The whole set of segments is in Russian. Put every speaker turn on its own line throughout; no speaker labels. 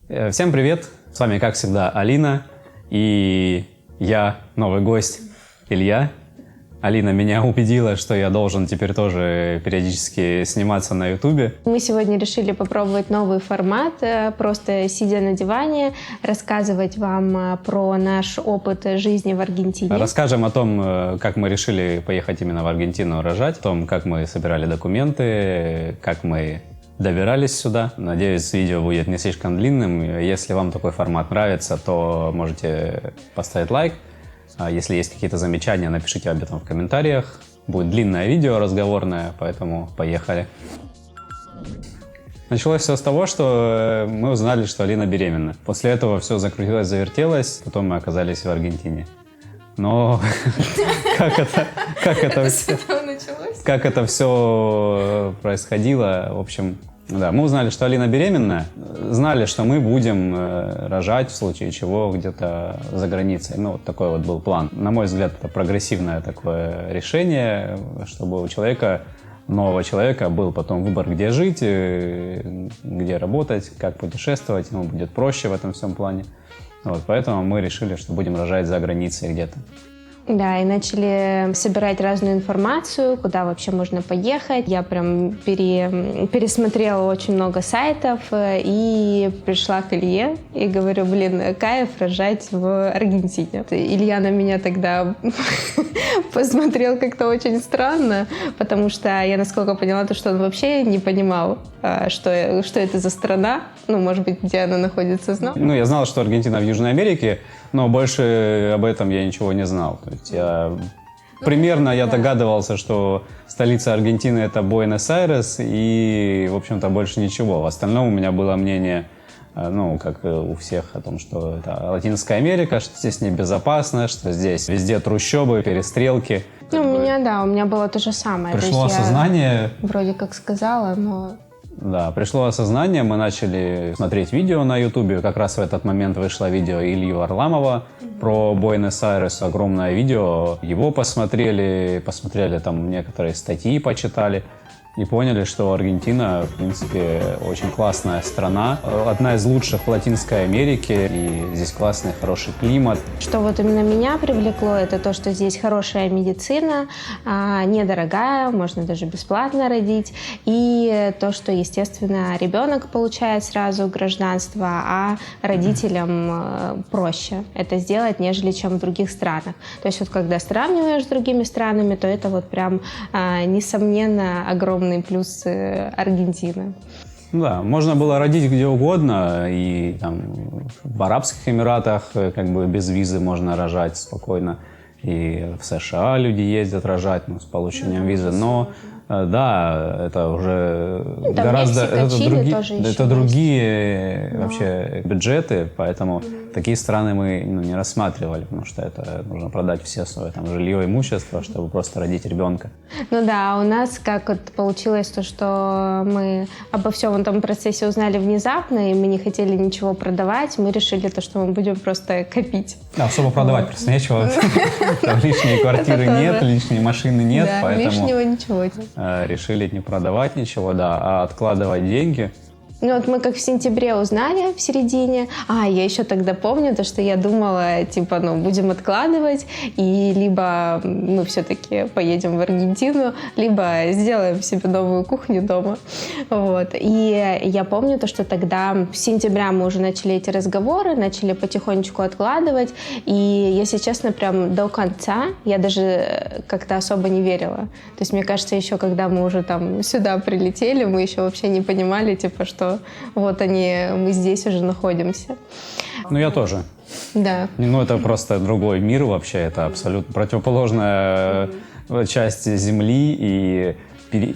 Всем привет! С вами, как всегда, Алина и я, новый гость, Илья. Алина меня убедила, что я должен теперь тоже периодически сниматься на Ютубе.
Мы сегодня решили попробовать новый формат, просто сидя на диване, рассказывать вам про наш опыт жизни в Аргентине.
Расскажем о том, как мы решили поехать именно в Аргентину рожать, о том, как мы собирали документы, как мы добирались сюда. Надеюсь, видео будет не слишком длинным. Если вам такой формат нравится, то можете поставить лайк. Если есть какие-то замечания, напишите об этом в комментариях. Будет длинное видео разговорное, поэтому поехали. Началось все с того, что мы узнали, что Алина беременна. После этого все закрутилось, завертелось, потом мы оказались в Аргентине. Но как это все происходило, в общем... Да, мы узнали, что Алина беременна, знали, что мы будем рожать в случае чего где-то за границей. Ну, вот такой вот был план. На мой взгляд, это прогрессивное такое решение, чтобы у человека, нового человека, был потом выбор, где жить, где работать, как путешествовать. Ему будет проще в этом всем плане. Вот, поэтому мы решили, что будем рожать за границей где-то.
Да, и начали собирать разную информацию, куда вообще можно поехать. Я прям пересмотрела очень много сайтов и пришла к Илье и говорю, кайф рожать в Аргентине. Илья на меня тогда посмотрел как-то очень странно, потому что я, насколько поняла, то, что он вообще не понимал, что это за страна, ну, может быть, где она находится, знал.
Ну, я знал, что Аргентина в Южной Америке, но больше об этом я ничего не знал. То есть я догадывался, что столица Аргентины — это Буэнос-Айрес, и, в общем-то, больше ничего. В остальном у меня было мнение, ну, как у всех, о том, что это Латинская Америка, что здесь небезопасно, что здесь везде трущобы, перестрелки.
Ну, у меня было то же самое.
Пришло осознание.
Я вроде как сказала, но...
Да, пришло осознание, мы начали смотреть видео на Ютубе. Как раз в этот момент вышло видео Ильи Варламова про Буэнос-Айрес, огромное видео. Его посмотрели там некоторые статьи почитали и поняли, что Аргентина, в принципе, очень классная страна. Одна из лучших в Латинской Америке, и здесь классный, хороший климат.
Что вот именно меня привлекло, это то, что здесь хорошая медицина, недорогая, можно даже бесплатно родить. И то, что, естественно, ребенок получает сразу гражданство, а родителям проще это сделать, нежели чем в других странах. То есть вот когда сравниваешь с другими странами, то это вот прям, несомненно, огромный плюс Аргентины.
Да, можно было родить где угодно, и там в Арабских Эмиратах как бы без визы можно рожать спокойно, и в США люди ездят рожать, с получением визы, но да, это уже гораздо... Это другие вообще бюджеты, поэтому такие страны мы не рассматривали, потому что это нужно продать все свое там жилье, имущество, чтобы просто родить ребенка.
Ну да, у нас как вот получилось то, что мы обо всем этом процессе узнали внезапно, и мы не хотели ничего продавать, мы решили то, что мы будем просто копить.
Да, особо продавать просто нечего. Лишней квартиры нет, лишней машины нет, поэтому...
лишнего ничего.
Решили не продавать ничего, да, а откладывать деньги.
Ну вот мы как в сентябре узнали, в середине. Я еще тогда помню, то, что я думала, будем откладывать, и либо мы все-таки поедем в Аргентину, либо сделаем себе новую кухню дома. Вот. И я помню то, что тогда в сентябре мы уже начали эти разговоры, начали потихонечку откладывать, и, если честно, прям до конца я даже как-то особо не верила. То есть, мне кажется, еще когда мы уже там сюда прилетели, мы еще вообще не понимали, что вот мы здесь уже находимся.
Ну, я тоже.
Да.
Ну, это просто другой мир вообще, это абсолютно противоположная часть Земли, и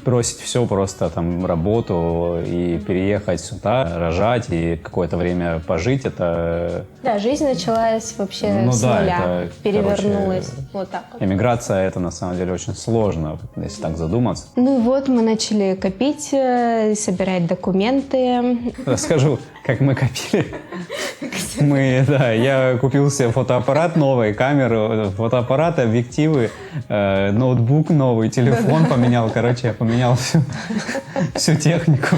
бросить все, просто там работу и переехать сюда, рожать и какое-то время пожить, это...
Да, жизнь началась вообще с нуля, перевернулась. Вот так вот.
Эмиграция — это на самом деле очень сложно, если так задуматься.
Ну и вот мы начали копить, собирать документы.
Расскажу, как мы копили. Я купил себе фотоаппарат новый, камеру, фотоаппарат, объективы, ноутбук новый, телефон поменял. Короче, я поменял всю технику.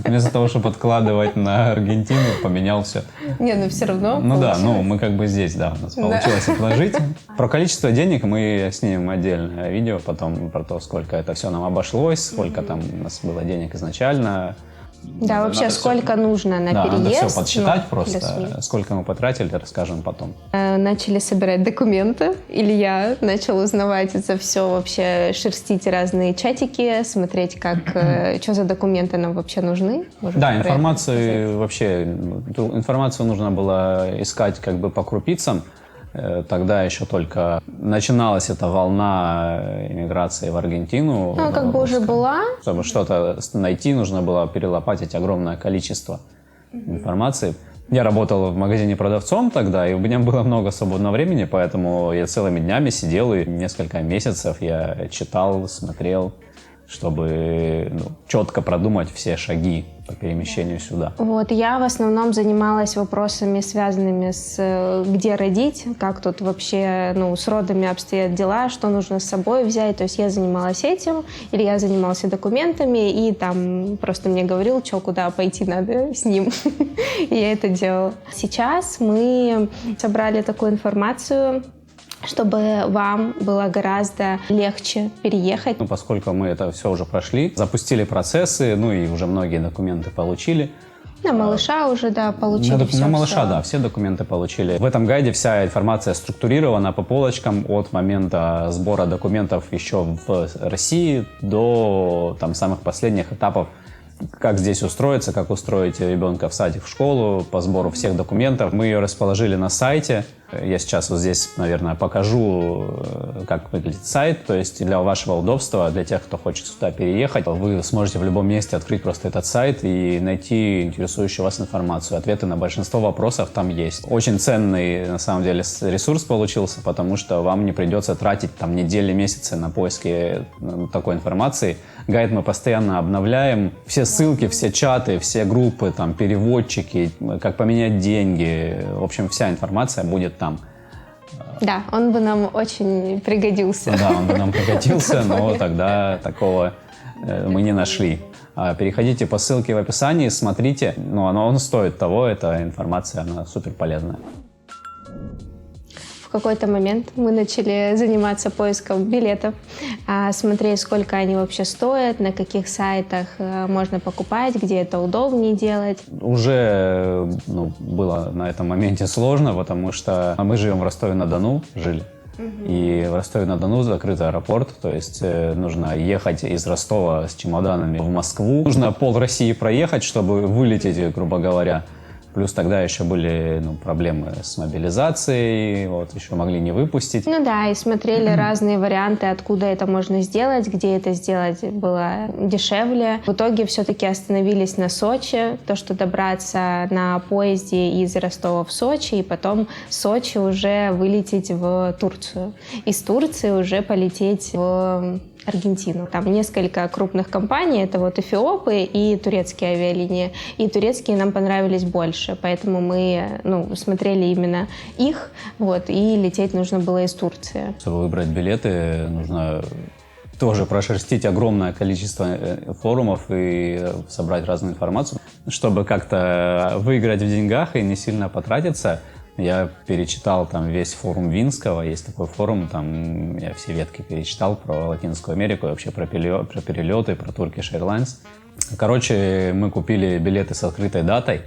Вместо того, чтобы откладывать на Аргентину, поменял все.
Не, ну все равно.
Ну да, мы как бы здесь, да, у нас получилось отложить. Про количество денег мы снимем отдельное видео потом, про то, сколько это все нам обошлось, сколько там у нас было денег изначально.
Да, вообще сколько нужно на переезд.
Надо все подсчитать просто, сколько мы потратили, расскажем потом.
Начали собирать документы. Илья начал узнавать это все, вообще шерстить разные чатики, смотреть, что за документы нам вообще нужны.
Да, информацию нужно было искать как бы по крупицам. Тогда еще только начиналась эта волна иммиграции в Аргентину.
Ну, как бы уже была.
Чтобы что-то найти, нужно было перелопатить огромное количество информации. Я работал в магазине продавцом тогда, и у меня было много свободного времени, поэтому я целыми днями сидел, и несколько месяцев я читал, смотрел, чтобы четко продумать все шаги по перемещению сюда.
Вот, я в основном занималась вопросами, связанными с где родить, как тут вообще с родами обстоят дела, что нужно с собой взять. То есть я занималась этим, или я занимался документами, и там просто мне говорил, что куда пойти надо с ним. И я это делала. Сейчас мы собрали такую информацию, чтобы вам было гораздо легче переехать.
Поскольку мы это все уже прошли, запустили процессы, и уже многие документы получили.
На малыша уже, получили все.
На малыша, все документы получили. В этом гайде вся информация структурирована по полочкам от момента сбора документов еще в России до самых последних этапов, как здесь устроиться, как устроить ребенка в садик, в школу, по сбору всех документов. Мы ее расположили на сайте. Я сейчас вот здесь, наверное, покажу, как выглядит сайт. То есть для вашего удобства, для тех, кто хочет сюда переехать, вы сможете в любом месте открыть просто этот сайт и найти интересующую вас информацию. Ответы на большинство вопросов там есть. Очень ценный, на самом деле, ресурс получился, потому что вам не придется тратить недели, месяцы на поиски такой информации. Гайд мы постоянно обновляем. Все ссылки, все чаты, все группы, переводчики, как поменять деньги. В общем, вся информация будет там.
Да, он бы нам очень пригодился.
Да, он бы нам пригодился, но тогда такого мы не нашли. Переходите по ссылке в описании, смотрите. Он стоит того, эта информация, она супер полезная.
В какой-то момент мы начали заниматься поиском билетов, смотреть, сколько они вообще стоят, на каких сайтах можно покупать, где это удобнее делать.
Уже было на этом моменте сложно, потому что мы живем в Ростове-на-Дону, жили. И в Ростове-на-Дону закрыт аэропорт, то есть нужно ехать из Ростова с чемоданами в Москву. Нужно пол России проехать, чтобы вылететь, грубо говоря. Плюс тогда еще были проблемы с мобилизацией, еще могли не выпустить.
И смотрели разные варианты, откуда это можно сделать, где это сделать было дешевле. В итоге все-таки остановились на Сочи, то, что добраться на поезде из Ростова в Сочи, и потом с Сочи уже вылететь в Турцию. Из Турции уже полететь в Аргентину. Там несколько крупных компаний, это эфиопы и турецкие авиалинии. И турецкие нам понравились больше, поэтому мы смотрели именно их, и лететь нужно было из Турции.
Чтобы выбрать билеты, нужно тоже прошерстить огромное количество форумов и собрать разную информацию. Чтобы как-то выиграть в деньгах и не сильно потратиться, я перечитал весь форум Винского, есть такой форум, я все ветки перечитал про Латинскую Америку, вообще про перелеты, про Turkish Airlines. Короче, мы купили билеты с открытой датой,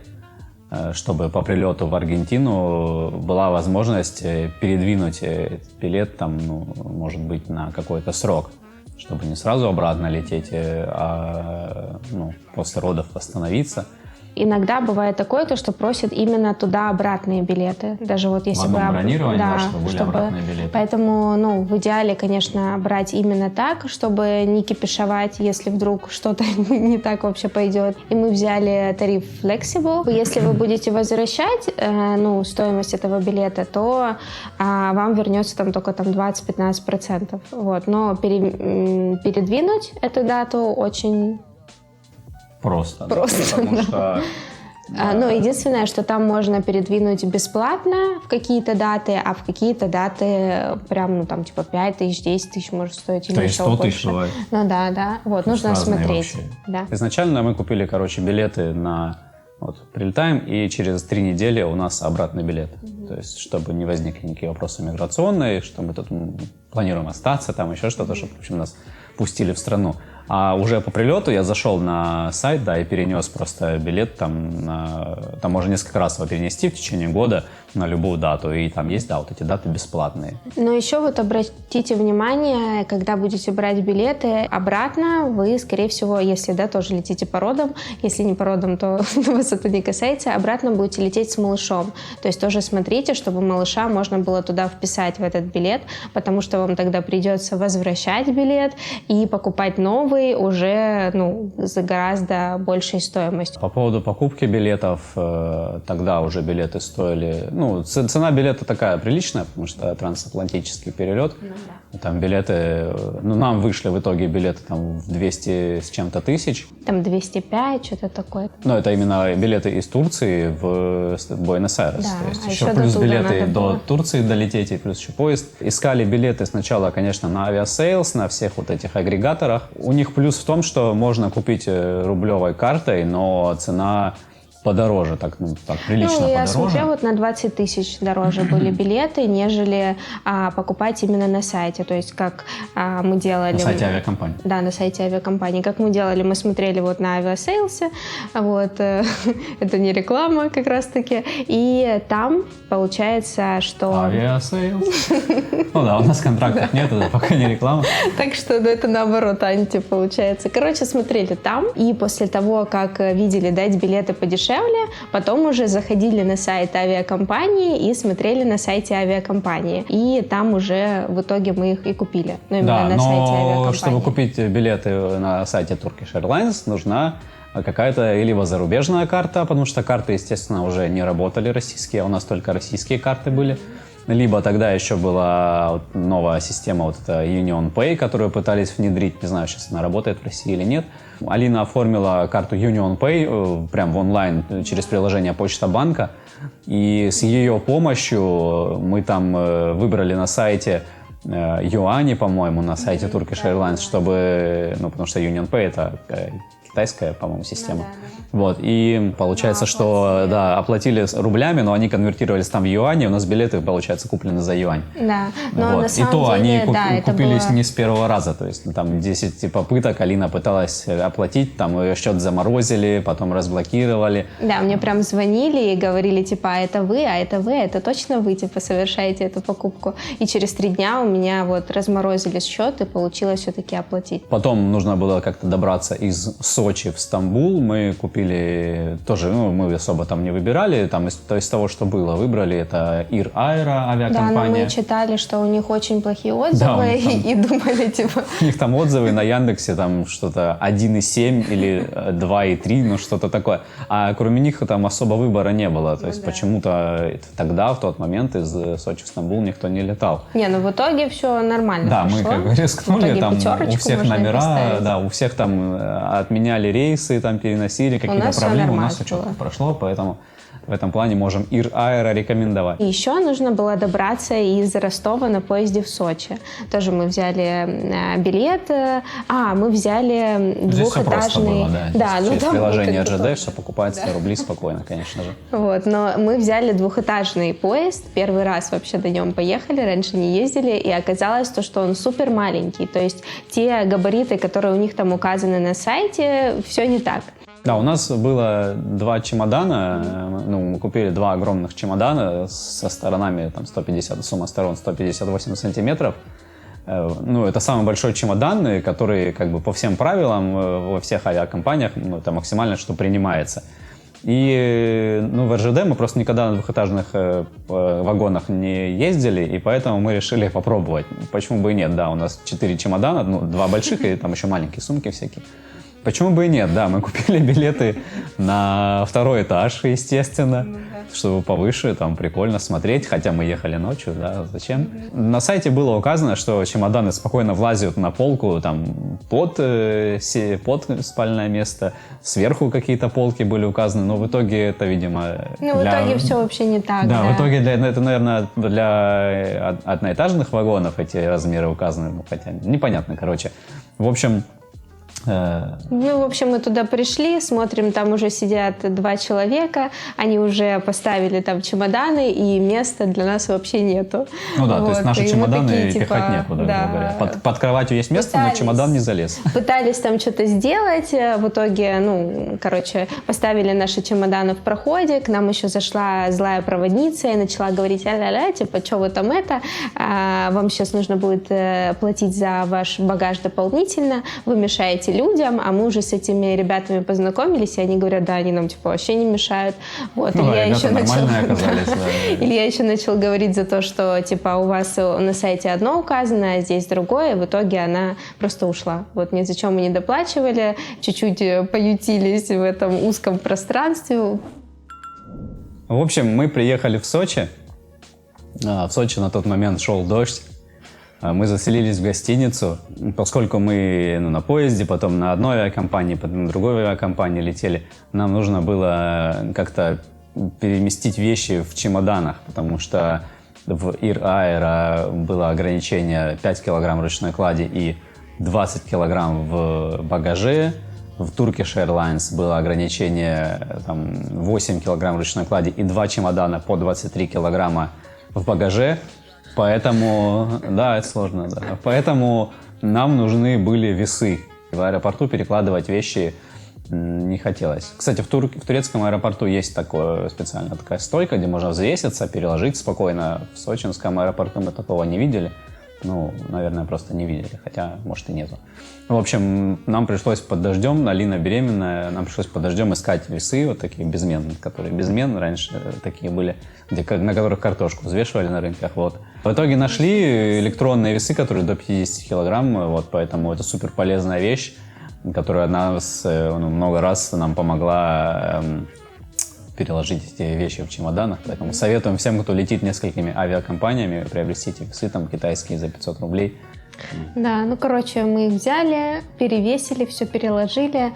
чтобы по прилету в Аргентину была возможность передвинуть билет может быть, на какой-то срок, чтобы не сразу обратно лететь, а после родов остановиться.
Иногда бывает такое, что просят именно туда обратные билеты. Даже если
в одном бронировании, чтобы были обратные билеты.
Поэтому, в идеале, конечно, брать именно так, чтобы не кипишовать, если вдруг что-то не так вообще пойдет. И мы взяли тариф Flexible. Если вы будете возвращать стоимость этого билета, то вам вернется только 20-15%. Но передвинуть эту дату очень
Просто.
Потому
что
Ну, единственное, что там можно передвинуть бесплатно в какие-то даты, а в какие-то даты прям, ну, там, типа, 5 тысяч, 10 тысяч может стоить.
То есть 100 тысяч бывает?
Ну, да. Вот, нужно смотреть. Да.
Изначально мы купили, короче, билеты на... Вот, прилетаем, и через 3 недели у нас обратный билет. То есть, чтобы не возникли никакие вопросы миграционные, что мы тут планируем остаться, там еще что-то, чтобы, в общем, нас пустили в страну. А уже по прилету я зашел на сайт, да, и перенес просто билет там можно несколько раз его перенести в течение года на любую дату, и там есть, да, вот эти даты бесплатные.
Но еще вот обратите внимание, когда будете брать билеты обратно, вы, скорее всего, если, да, тоже летите по родам, если не по родам, то вас это не касается, обратно будете лететь с малышом. То есть тоже смотрите, чтобы малыша можно было туда вписать в этот билет, потому что вам тогда придется возвращать билет и покупать новый, уже, ну, за гораздо большей стоимостью.
По поводу покупки билетов, тогда уже билеты стоили... Ну, цена билета такая приличная, потому что трансатлантический перелет. Ну, да. Там билеты... Ну, нам вышли в итоге билеты там в 200 с чем-то тысяч.
Там 205, что-то такое.
Ну, это именно билеты из Турции в Буэнос-Айрес.
Да,
То есть
а
еще
еще
плюс
до туда
билеты
надо
до
было.
Турции долететь, и плюс еще поезд. Искали билеты сначала, конечно, на Aviasales, на всех вот этих агрегаторах. У них плюс в том, что можно купить рублевой картой, но цена подороже, так прилично
ну, я
подороже.
смотрела, вот на 20 тысяч дороже были билеты, нежели покупать именно на сайте. То есть, как мы делали...
На сайте авиакомпании.
Да, на сайте авиакомпании. Как мы делали, мы смотрели вот на Aviasales, вот, это не реклама как раз-таки, и там получается, что...
Aviasales. Ну да, у нас контрактов нет, это пока не реклама.
Так что, ну, это наоборот анти получается. Короче, смотрели там, и после того, как видели дать билеты подешевле, потом уже заходили на сайт авиакомпании и смотрели на сайте авиакомпании. И там уже в итоге мы их и купили. Ну, именно
Да,
на сайте
но
авиакомпании.
чтобы купить билеты на сайте Turkish Airlines, нужна какая-то либо зарубежная карта, потому что карты, естественно, уже не работали российские, а у нас только российские карты были. Либо тогда еще была вот новая система, вот эта Union Pay, которую пытались внедрить, не знаю, сейчас она работает в России или нет. Алина оформила карту Union Pay прям в онлайн через приложение Почта Банка, и с ее помощью мы там выбрали на сайте юани, по-моему, на сайте Turkish Airlines, чтобы, ну, потому что Union Pay это китайская, по-моему, система. Вот, и получается, что, да, оплатили рублями, но они конвертировались там в юани, у нас билеты, получается, куплены за юань.
Да, но
вот.
на самом
и то
деле,
они
да,
купились
было...
не с первого раза, то есть там 10 попыток Алина пыталась оплатить, там ее счет заморозили, потом разблокировали.
Да, мне прям звонили и говорили, типа, это вы, это точно вы, типа, совершаете эту покупку. И через 3 дня у меня вот разморозили счет, и получилось все-таки оплатить.
Потом нужно было как-то добраться из Сочи в Стамбул, мы купили тоже, ну, мы особо там не выбирали, там из того, что было, выбрали, это Ир Аэро авиакомпания.
Да, но мы читали, что у них очень плохие отзывы,
да,
и думали, типа...
У них там отзывы на Яндексе, там что-то 1,7 или 2,3, ну что-то такое. А кроме них там особо выбора не было. То есть почему-то тогда, в тот момент, из Сочи в Стамбул никто не летал.
Не, ну в итоге все нормально
Да,
прошло.
мы как бы рискнули, там у всех номера, да, у всех там отменяли рейсы, там переносили, какие-то проблемы. У нас все четко прошло, поэтому в этом плане можем Ир Аэро рекомендовать.
И еще нужно было добраться из Ростова на поезде в Сочи. Тоже мы взяли билет. Мы взяли двухэтажный...
Было, да,
ну
через
там
приложение РЖД все покупается за рубли спокойно, конечно же.
Вот, но мы взяли двухэтажный поезд. Первый раз вообще на нем поехали, раньше не ездили. И оказалось то, что он супер маленький. То есть те габариты, которые у них там указаны на сайте, все не так.
Да, у нас было 2 чемодана, ну, мы купили 2 огромных чемодана со сторонами, там, 150, сумма сторон 158 сантиметров. Ну, это самый большой чемодан, который, как бы, по всем правилам во всех авиакомпаниях, ну, это максимально, что принимается. И, ну, в РЖД мы просто никогда на двухэтажных вагонах не ездили, и поэтому мы решили попробовать. Почему бы и нет, да, у нас 4 чемодана, ну, 2 больших и там еще маленькие сумки всякие. Почему бы и нет, да, мы купили билеты на второй этаж, естественно, чтобы повыше, там прикольно смотреть, хотя мы ехали ночью, да, зачем? На сайте было указано, что чемоданы спокойно влазят на полку, там, под спальное место, сверху какие-то полки были указаны, но в итоге это, видимо...
Ну, в итоге все вообще не так,
да. В итоге это, наверное, для одноэтажных вагонов эти размеры указаны, ну, хотя непонятно, короче. В общем...
Ну, в общем, мы туда пришли, смотрим, там уже сидят 2 человека, они уже поставили там чемоданы, и места для нас вообще нету.
Ну да, вот. То есть наши чемоданы
такие,
пихать некуда,
да,
грубо говоря. Под кроватью есть место, но чемодан не залез.
Пытались там что-то сделать, в итоге, ну, короче, поставили наши чемоданы в проходе, к нам еще зашла злая проводница и начала говорить: а-ля-ля, типа, что вы там вам сейчас нужно будет платить за ваш багаж дополнительно, вы мешаете людям, а мы уже с этими ребятами познакомились, и они говорят: да, они нам типа вообще не мешают. Вот.
Ну,
Илья еще начал,
оказались, да.
Илья еще начал говорить за то, что типа у вас на сайте одно указано, а здесь другое, и в итоге она просто ушла. Вот ни за чем мы не доплачивали, чуть-чуть поютились в этом узком пространстве.
В общем, мы приехали в Сочи. В Сочи на тот момент шел дождь. Мы заселились в гостиницу, поскольку мы на поезде, потом на одной авиакомпании, потом на другой авиакомпании летели. Нам нужно было как-то переместить вещи в чемоданах, потому что в Air Aero было ограничение 5 килограмм ручной клади и 20 килограмм в багаже. В Turkish Airlines было ограничение 8 килограмм ручной клади и 2 чемодана по 23 килограмма в багаже. Поэтому, да, это сложно, да. Поэтому нам нужны были весы. В аэропорту перекладывать вещи не хотелось. Кстати, в турецком аэропорту есть специальная такая стойка, где можно взвеситься, переложить спокойно. В сочинском аэропорту мы такого не видели. Ну, наверное, просто не видели, хотя, может, и нету. В общем, нам пришлось под дождем, Алина беременная, нам пришлось под дождем искать весы, вот такие безменные, которые безменные раньше такие были, на которых картошку взвешивали на рынках, вот. В итоге нашли электронные весы, которые до 50 килограмм, вот, поэтому это супер полезная вещь, которая много раз нам помогла переложить эти вещи в чемоданах. Поэтому советуем всем, кто летит несколькими авиакомпаниями, приобрести эти весы там китайские за 500 рублей.
Да, ну, короче, мы их взяли, перевесили, все переложили.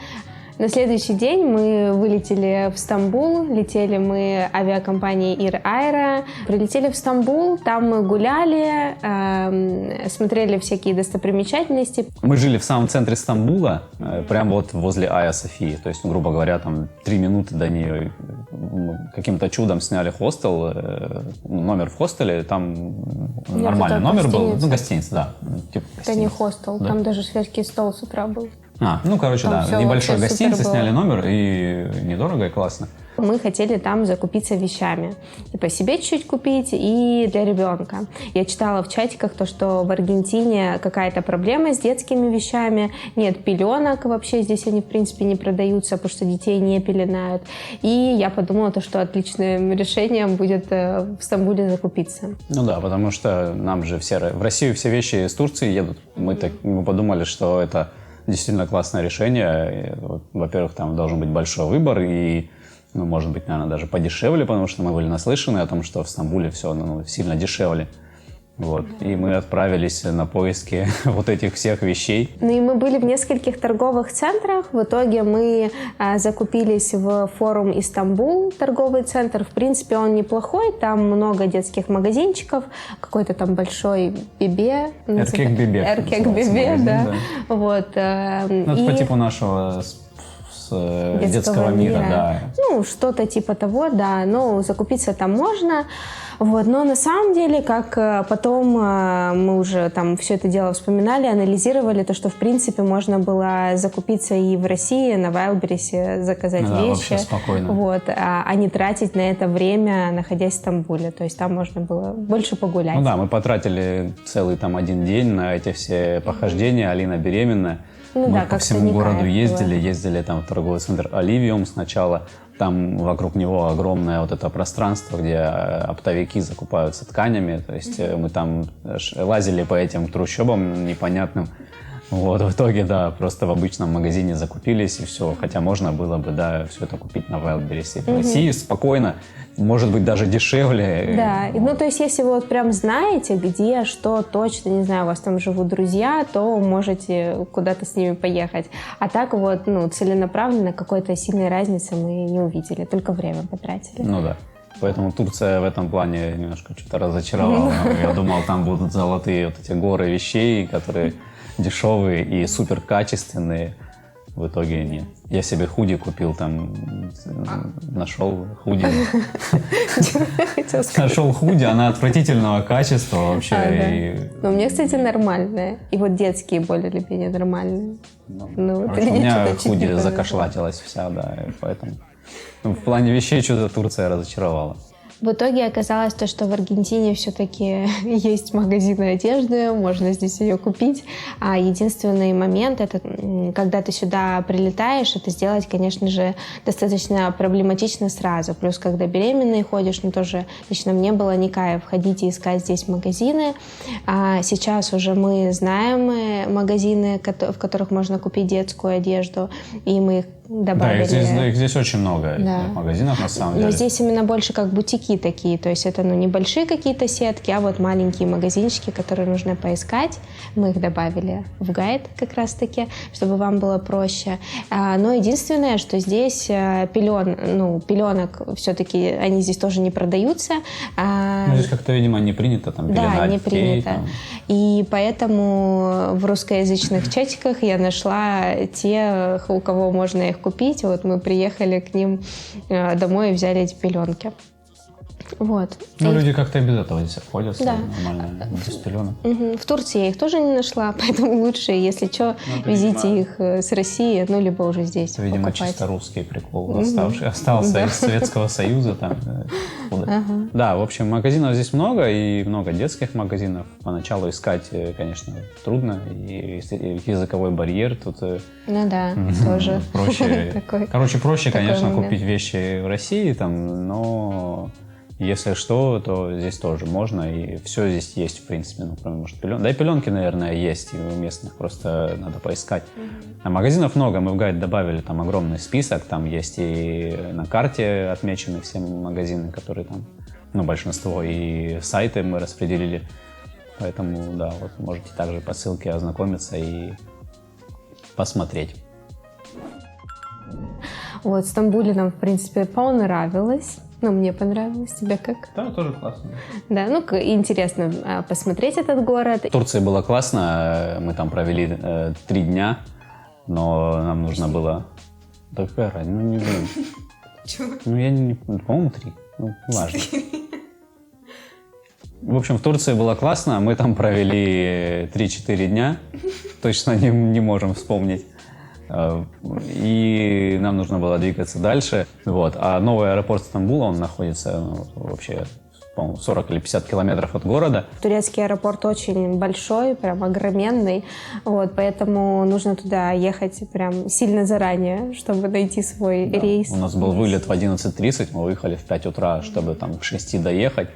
На следующий день мы вылетели в Стамбул, летели мы авиакомпанией Air Aero, прилетели в Стамбул, там мы гуляли, смотрели всякие достопримечательности.
Мы жили в самом центре Стамбула, прямо вот возле Айя Софии, то есть, грубо говоря, там 3 минуты до нее. Каким-то чудом сняли хостел, номер в хостеле, там нормальный номер был, гостиница, да. Типа гостиница.
Это не хостел, да? Там даже шведский стол с утра был.
Короче, там да, небольшой гостиница, сняли номер, и недорого, и классно.
Мы хотели там закупиться вещами. Типа себе чуть-чуть купить и для ребенка. Я читала в чатиках то, что в Аргентине какая-то проблема с детскими вещами. Нет пеленок вообще, здесь они в принципе не продаются, потому что детей не пеленают. И я подумала, что отличным решением будет в Стамбуле закупиться. Ну
да, потому что нам же в Россию все вещи из Турции едут. Мы подумали, что это действительно классное решение. Во-первых, там должен быть большой выбор и, может быть, наверное, даже подешевле, потому что мы были наслышаны о том, что в Стамбуле все сильно дешевле. Вот. И мы отправились на поиски вот этих всех вещей.
И мы были в нескольких торговых центрах. В итоге мы закупились в форум Истанбул, торговый центр. В принципе, он неплохой. Там много детских магазинчиков. Какой-то там большой Бибе.
Эркек Бибе,
да. Вот.
Это по типу нашего детского мира, да.
Что-то типа того, да. Закупиться там можно. Вот. Но на самом деле, как потом мы уже там все это дело вспоминали, анализировали, то, что в принципе можно было закупиться и в России, на Wildberries заказать вещи.
Вообще спокойно.
Вот, а не тратить на это время, находясь в Стамбуле. То есть там можно было больше погулять.
Мы потратили целый один день на эти все похождения. Алина беременная. Мы по всему городу ездили там в торговый центр Оливиум сначала. Там вокруг него огромное вот это пространство, где оптовики закупаются тканями. То есть мы там лазили по этим трущобам непонятным. Вот, в итоге, да, просто в обычном магазине закупились и все. Хотя можно было бы, да, все это купить на Wildberries. В России спокойно, может быть, даже дешевле.
Да, ну то есть если вы вот прям знаете, где, что точно, не знаю, у вас там живут друзья, то можете куда-то с ними поехать. А так вот, ну, целенаправленно какой-то сильной разницы мы не увидели, только время потратили.
Ну да. Поэтому Турция в этом плане немножко что-то разочаровала. Я думал, там будут золотые вот эти горы вещей, которые дешевые и супер качественные. В итоге нет. Я себе худи купил, там нашел худи. Нашел худи, она отвратительного качества вообще.
Но мне, кстати, нормальная. И вот детские более или менее нормальные.
Ну, у меня худи закошлатилась вся, да, поэтому... В плане вещей что-то Турция разочаровала.
В итоге оказалось то, что в Аргентине все-таки есть магазины одежды, можно здесь ее купить. А единственный момент, это когда ты сюда прилетаешь, это сделать, конечно же, достаточно проблематично сразу. Плюс, когда беременный ходишь, ну тоже лично мне было не кайф ходить и искать здесь магазины. А сейчас уже мы знаем магазины, в которых можно купить детскую одежду, и мы их добавили.
Да, их здесь очень много, магазинов на самом деле.
Но здесь именно больше как бутики такие, то есть это небольшие какие-то сетки, а вот маленькие магазинчики, которые нужно поискать. Мы их добавили в гайд как раз-таки, чтобы вам было проще. Но единственное, что здесь пеленок все-таки, они здесь тоже не продаются.
Ну, здесь как-то, видимо, не принято там пеленать.
Да, не принято.
Там.
И поэтому в русскоязычных чатиках я нашла тех, у кого можно их купить. Вот мы приехали к ним домой и взяли эти пеленки. Вот.
Ну, люди как-то и без этого здесь обходятся,
да.
Нормально, без пеленок.
В Турции я их тоже не нашла, поэтому лучше, если что, везите их с России, ну, либо уже здесь
видимо,
покупать.
чисто русский прикол остался из Советского Союза. Там, Да, в общем, магазинов здесь много, и много детских магазинов. Поначалу искать, конечно, трудно, и языковой барьер тут...
Ну да, тоже.
Проще, конечно, купить вещи в России, там, но... Если что, то здесь тоже можно, и все здесь есть, в принципе, ну, кроме, может, пеленок. Да и пеленки, наверное, есть и у местных, просто надо поискать. А магазинов много, мы в гайд добавили там огромный список, там есть и на карте отмечены все магазины, которые там, ну, большинство, и сайты мы распределили. Поэтому, да, вот можете также по ссылке ознакомиться и посмотреть.
Вот, в Стамбуле нам, в принципе, понравилось. Ну, мне понравилось. Тебе как?
Да, тоже классно.
Да, ну, интересно посмотреть этот город.
В Турции было классно. Мы там провели 3 дня, но нам нужно было... Да какая разница? Ну, не знаю. Ну, я не... По-моему, 3. Ну, важно. В общем, в Турции было классно. Мы там провели 3-4 дня. Точно не можем вспомнить. И нам нужно было двигаться дальше. Вот. А новый аэропорт Стамбула, он находится вообще, по-моему, 40 или 50 километров от города.
Турецкий аэропорт очень большой, прям огроменный. Вот, поэтому нужно туда ехать прям сильно заранее, чтобы найти свой рейс.
У нас был вылет в 11:30, мы выехали в 5 утра, чтобы там к 6 доехать.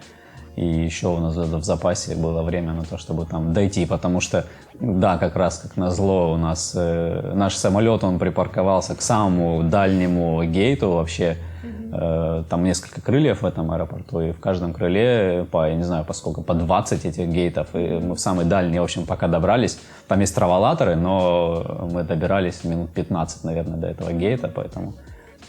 И еще у нас в запасе было время на то, чтобы там дойти, потому что, да, как раз как назло у нас наш самолет, он припарковался к самому дальнему гейту вообще. Там несколько крыльев в этом аэропорту, и в каждом крыле я не знаю, по 20 этих гейтов. И мы в самый дальний, в общем, пока добрались. Там есть траволаторы, но мы добирались минут 15, наверное, до этого гейта, поэтому...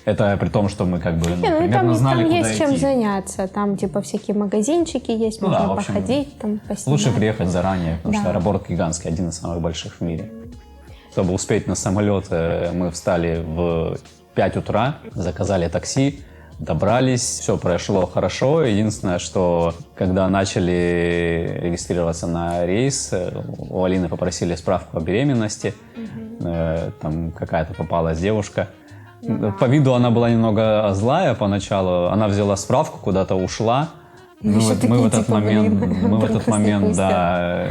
Это при том, что мы как бы примерно знали,
там
куда
есть
идти.
Чем заняться. Там типа всякие магазинчики есть, можно
в общем,
походить, там поснимать.
Лучше приехать заранее, потому что аэропорт гигантский, один из самых больших в мире. Чтобы успеть на самолет, мы встали в 5 утра, заказали такси, добрались, все прошло хорошо. Единственное, что когда начали регистрироваться на рейс, у Алины попросили справку о беременности. Там какая-то попалась девушка. По виду она была немного злая поначалу. Она взяла справку, куда-то ушла. Мы в этот момент, да,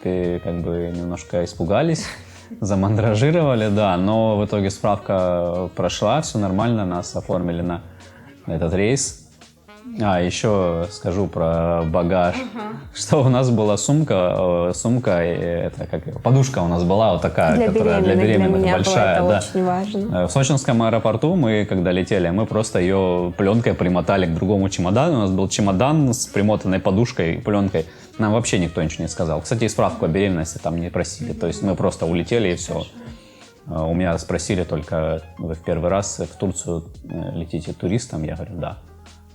как бы немножко испугались, замандражировали, да. Но в итоге справка прошла, все нормально, нас оформили на этот рейс. Еще скажу про багаж. Что у нас была сумка, это как подушка у нас была вот такая, которая для беременных
меня
большая.
было
Да.
это очень важно.
В сочинском аэропорту мы, когда летели, мы просто ее пленкой примотали к другому чемодану. У нас был чемодан с примотанной подушкой, пленкой. Нам вообще никто ничего не сказал. Кстати, и справку о беременности там не просили. То есть мы просто улетели и все. У меня спросили только, вы в первый раз в Турцию летите туристом? Я говорю, да.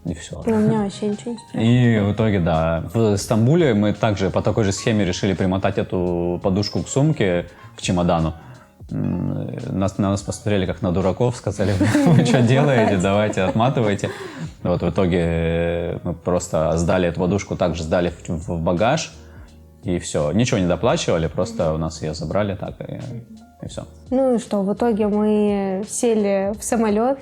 И все.
У меня вообще ничего не спрашивали.
И в итоге, да, в Стамбуле мы также по такой же схеме решили примотать эту подушку к сумке, к чемодану. На нас посмотрели как на дураков, сказали, вы что делаете, давайте отматывайте. Вот в итоге мы просто сдали эту подушку, также сдали в багаж, и все. Ничего не доплачивали, просто у нас ее забрали так, и все.
Ну и что, в итоге мы сели в самолет.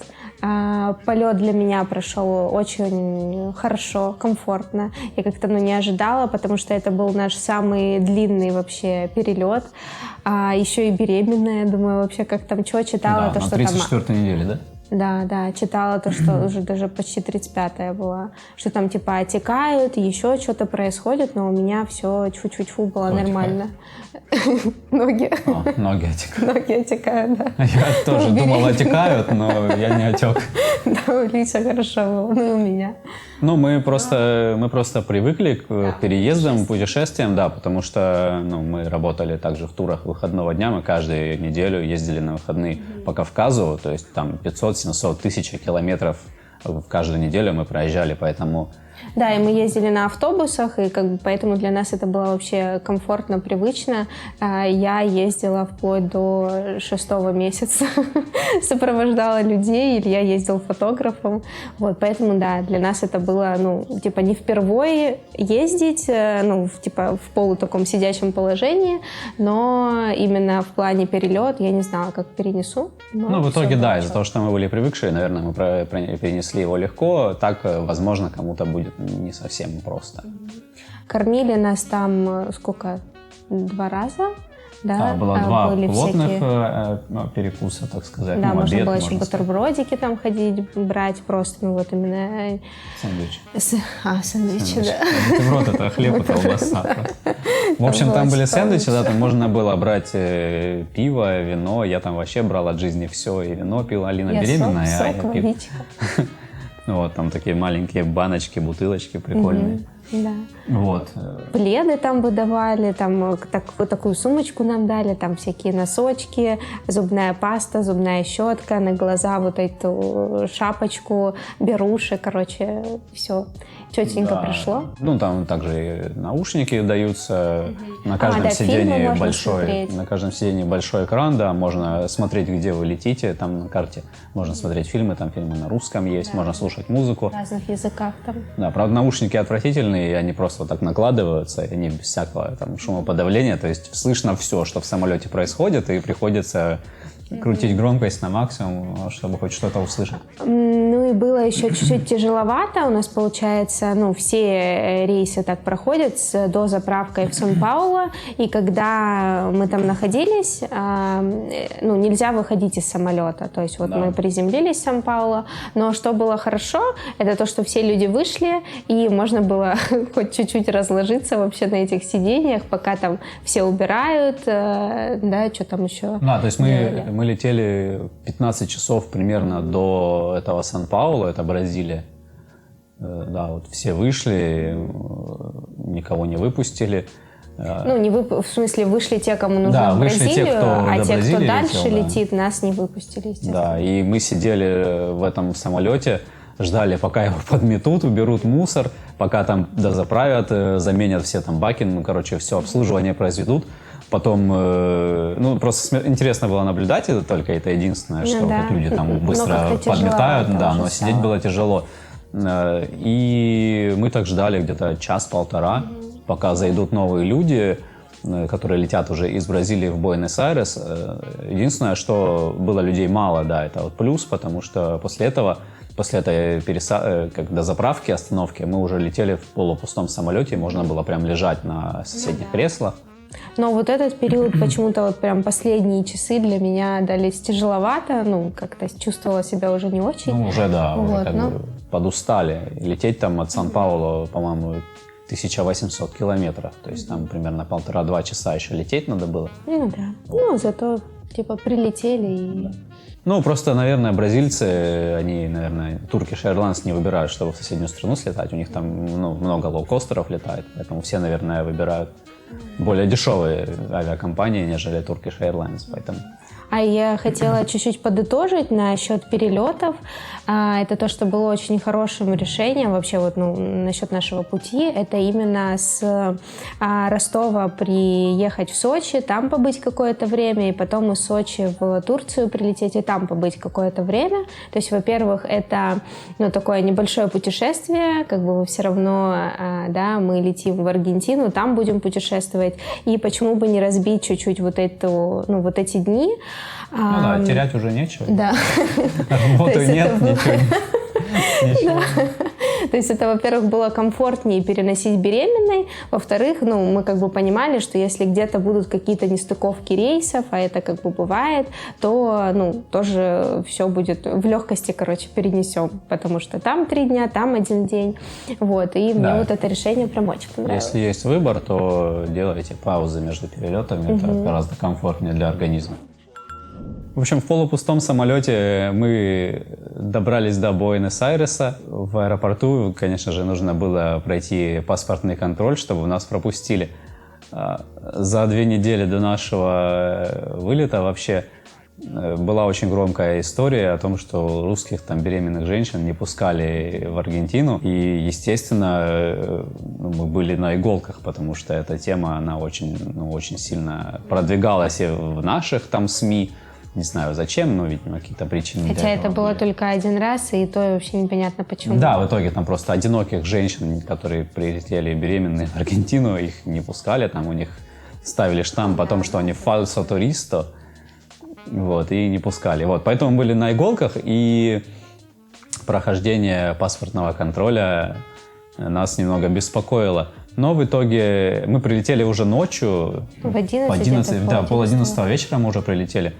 Полет для меня прошел очень хорошо, комфортно. Я как-то не ожидала, потому что это был наш самый длинный вообще перелет. Еще и беременная, думаю, вообще как там, чего читала,
Да,
то,
на
что
34-й неделе, да?
Да, читала то, что уже даже почти 35-я была, что там типа отекают, еще что-то происходит, но у меня все чуть-чуть было нормально. Ноги.
Ноги отекают.
Ноги отекают, да.
Я тоже думал, отекают, но я не отек.
Да, у Лисы хорошо было, ну и у меня.
Ну, мы просто привыкли к переездам, путешествиям, да, потому что мы работали также в турах выходного дня, мы каждую неделю ездили на выходные по Кавказу, то есть там 500-700 тысяч километров в каждую неделю мы проезжали, поэтому...
Да, и мы ездили на автобусах, и поэтому для нас это было вообще комфортно, привычно. Я ездила вплоть до 6-го месяца, сопровождала людей, Илья ездил фотографом. Вот, поэтому, да, для нас это было, не впервые ездить, в полутаком сидячем положении, но именно в плане перелет я не знала, как перенесу.
В итоге, да, из-за того, что мы были привыкшие, наверное, мы перенесли его легко, так, возможно, кому-то будет не совсем просто.
Кормили нас там 2 раза. Да,
было 2
были
плотных
всякие...
перекуса, так сказать.
Да, можно
обед,
было еще бутербродики там ходить, брать просто, именно...
Сэндвичи.
Сэндвичи, да.
Бутерброд — это хлеб и колбаса. В общем, там были сэндвичи, да, там можно было брать пиво, вино. Я там вообще брал от жизни все, и вино пил. Алина беременная, а я пил. Вот, там такие маленькие баночки, бутылочки прикольные.
Да.
Вот.
Пледы там выдавали, там такую сумочку нам дали, там всякие носочки, зубная паста, зубная щетка, на глаза вот эту шапочку, беруши, короче, все четенько прошло.
Там также наушники даются, на каждом сидении большой экран, да, можно смотреть, где вы летите, там на карте можно смотреть фильмы, там фильмы на русском есть, можно слушать музыку.
В разных языках там.
Да, правда, наушники отвратительные, и они просто вот так накладываются, и они без всякого там шумоподавления, то есть слышно все, что в самолете происходит, и приходится крутить громкость на максимум, чтобы хоть что-то услышать.
Ну и было еще чуть-чуть тяжеловато. У нас, получается, все рейсы так проходят с дозаправкой в Сан-Паулу. И когда мы там находились, нельзя выходить из самолета. То есть мы приземлились в Сан-Паулу. Но что было хорошо, это то, что все люди вышли, и можно было хоть чуть-чуть разложиться вообще на этих сиденьях, пока там все убирают, да, что там еще.
Да, то есть мы летели 15 часов примерно до этого Сан-Паулу, это Бразилия. Да, вот все вышли, никого не выпустили.
В смысле, вышли те, кому нужно в Бразилию, те, кто дальше летит, нас не выпустили, естественно.
Да, и мы сидели в этом самолете, ждали, пока его подметут, уберут мусор, пока там дозаправят, заменят все там баки, все обслуживание произведут. Потом, просто интересно было наблюдать это только, это единственное, что вот люди там быстро подметают, да, но сидеть было тяжело. И мы так ждали где-то час-полтора, пока зайдут новые люди, которые летят уже из Бразилии в Буэнос-Айрес. Единственное, что было людей мало, да, это вот плюс, потому что после этой заправки, остановки, мы уже летели в полупустом самолете, и можно было прям лежать на соседних креслах.
Но вот этот период почему-то прям последние часы для меня дались тяжеловато, как-то чувствовала себя уже не очень.
Уже, да, подустали. Лететь там от Сан-Паулу, по-моему, 1800 километров. То есть там примерно 1,5-2 часа еще лететь надо было.
Ну да. Ну, зато типа прилетели и...
Да. Ну, просто, наверное, бразильцы, они, наверное, Turkish Airlines не выбирают, чтобы в соседнюю страну слетать. У них там много лоукостеров летает, поэтому все, наверное, выбирают более дешевые авиакомпании, нежели Turkish Airlines, поэтому...
А я хотела чуть-чуть подытожить насчет перелетов. Это то, что было очень хорошим решением вообще вот, насчет нашего пути. Это именно с Ростова приехать в Сочи, там побыть какое-то время, и потом из Сочи в Турцию прилететь и там побыть какое-то время. То есть, во-первых, это такое небольшое путешествие, как бы все равно, да, мы летим в Аргентину, там будем путешествовать. И почему бы не разбить чуть-чуть вот эти дни.
Ну да, терять уже нечего.
Да.
Работы нет, ничего.
То есть это, во-первых, было комфортнее переносить беременной, во-вторых, мы как бы понимали, что если где-то будут какие-то нестыковки рейсов, а это как бы бывает, то, тоже все будет в легкости, перенесем, потому что там 3 дня, там 1 день, вот, и мне вот это решение прям очень понравилось.
Если есть выбор, то делайте паузы между перелетами, это гораздо комфортнее для организма. В общем, в полупустом самолете мы добрались до Буэнос-Айреса. В аэропорту, конечно же, нужно было пройти паспортный контроль, чтобы нас пропустили. За 2 недели до нашего вылета вообще была очень громкая история о том, что русских там беременных женщин не пускали в Аргентину. И, естественно, мы были на иголках, потому что эта тема, она очень сильно продвигалась и в наших там СМИ. Не знаю зачем, но, видимо, какие-то причины.
Хотя это было только 1 раз, и то вообще непонятно почему.
Да, в итоге там просто одиноких женщин, которые прилетели беременные в Аргентину, их не пускали, там у них ставили штамп о том, что они фальсо туристо, вот, и не пускали. Вот, поэтому мы были на иголках, и прохождение паспортного контроля нас немного беспокоило. Но в итоге мы прилетели уже ночью.
В 11,
да, 10:30 вечера мы уже прилетели.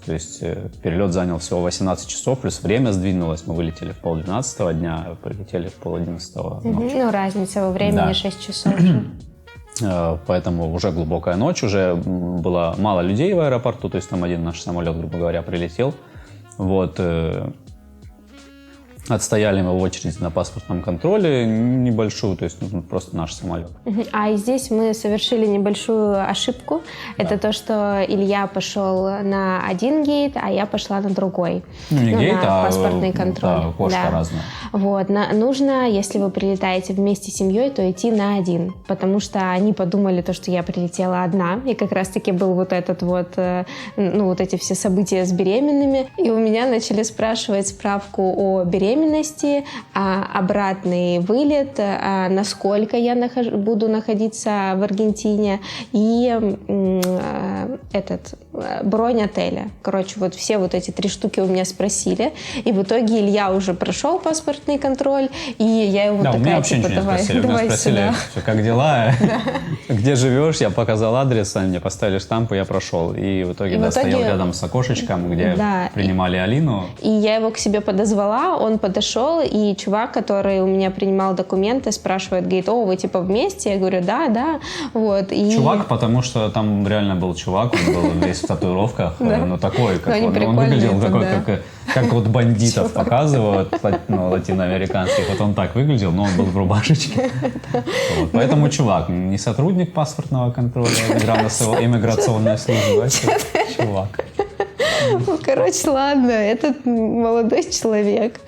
То есть перелет занял всего 18 часов, плюс время сдвинулось. Мы вылетели в 10:30 дня, а прилетели в 10:30 ночи.
Разница во времени, да. 6 часов.
Поэтому уже глубокая ночь, уже было мало людей в аэропорту, то есть там один наш самолет, грубо говоря, прилетел. Вот. Отстояли мы в очередь на паспортном контроле небольшую, то есть просто наш самолет.
А здесь мы совершили небольшую ошибку. Да. Это то, что Илья пошел на 1 гейт, а я пошла на другой.
Не гейт,
на паспортный контроль.
Да, окошко разное.
Вот. Нужно, если вы прилетаете вместе с семьей, то идти на 1, потому что они подумали, что я прилетела одна, и как раз-таки был вот этот вот, эти все события с беременными, и у меня начали спрашивать справку о беременности, обратный вылет, насколько я буду находиться в Аргентине и бронь отеля. Вот все вот эти 3 штуки у меня спросили, и в итоге Илья уже прошел паспортный контроль, и я его такая,
у меня вообще ничего не спросили. Меня спросили, как дела, где живешь, я показал адрес, они мне поставили штамп, и я прошел. И в итоге стоял рядом с окошечком, где принимали Алину.
И я его к себе подозвала, он подошел, и чувак, который у меня принимал документы, спрашивает, говорит, вы типа вместе? Я говорю, да. Вот. И...
Чувак, потому что там реально был чувак, он был весь в татуировках, такой, как он выглядел, как вот бандитов показывают, латиноамериканских, вот он так выглядел, но он был в рубашечке. Поэтому чувак, не сотрудник паспортного контроля, иммиграционной службы, а чувак.
Ладно, этот молодой человек.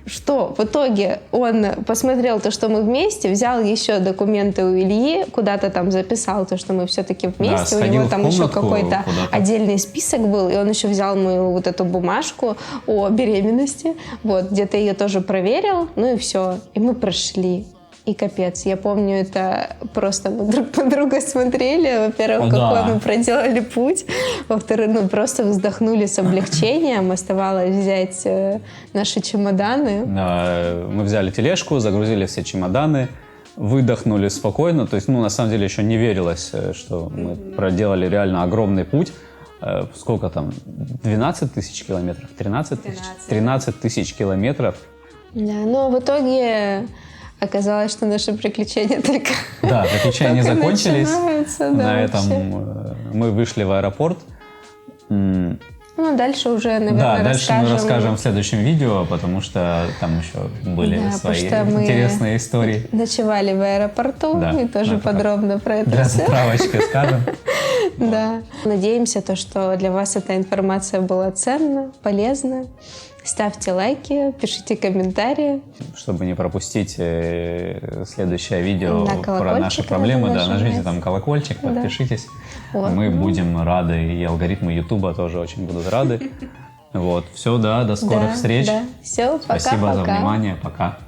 Что в итоге он посмотрел то, что мы вместе, взял еще документы у Ильи, куда-то там записал то, что мы все-таки вместе, у него там еще какой-то отдельный список был, и он еще взял мою вот эту бумажку о беременности, вот, где-то ее тоже проверил, и все, и мы прошли. И капец, я помню, это просто мы друг на друга смотрели, во-первых, какой мы проделали путь, во-вторых, просто вздохнули с облегчением, оставалось взять наши чемоданы.
Мы взяли тележку, загрузили все чемоданы, выдохнули спокойно, то есть, на самом деле, еще не верилось, что мы проделали реально огромный путь. Сколько там? 12 тысяч километров? 13 тысяч? 13 тысяч километров
Да, но в итоге оказалось, что наши приключения только
Да, приключения
только
закончились.
начинаются, да,
На этом
вообще.
мы вышли в аэропорт.
Ну, дальше уже, наверное,
Да, дальше мы расскажем в следующем видео, потому что там еще были
Да,
свои
потому что мы
интересные истории.
ночевали в аэропорту,
Да,
и тоже
это
подробно про это
Для
все.
справочки скажем.
Да. Надеемся, то, что для вас эта информация была ценна, полезна. Ставьте лайки, пишите комментарии.
Чтобы не пропустить следующее видео
Да,
про
колокольчик
наши проблемы,
надо
да, нажмите
нажимать.
там колокольчик,
Да.
подпишитесь.
Вот.
Мы будем рады, и алгоритмы Ютуба тоже очень будут рады. Вот, все, да, до скорых
Да,
встреч.
да. Все, пока-пока.
Спасибо за внимание, пока.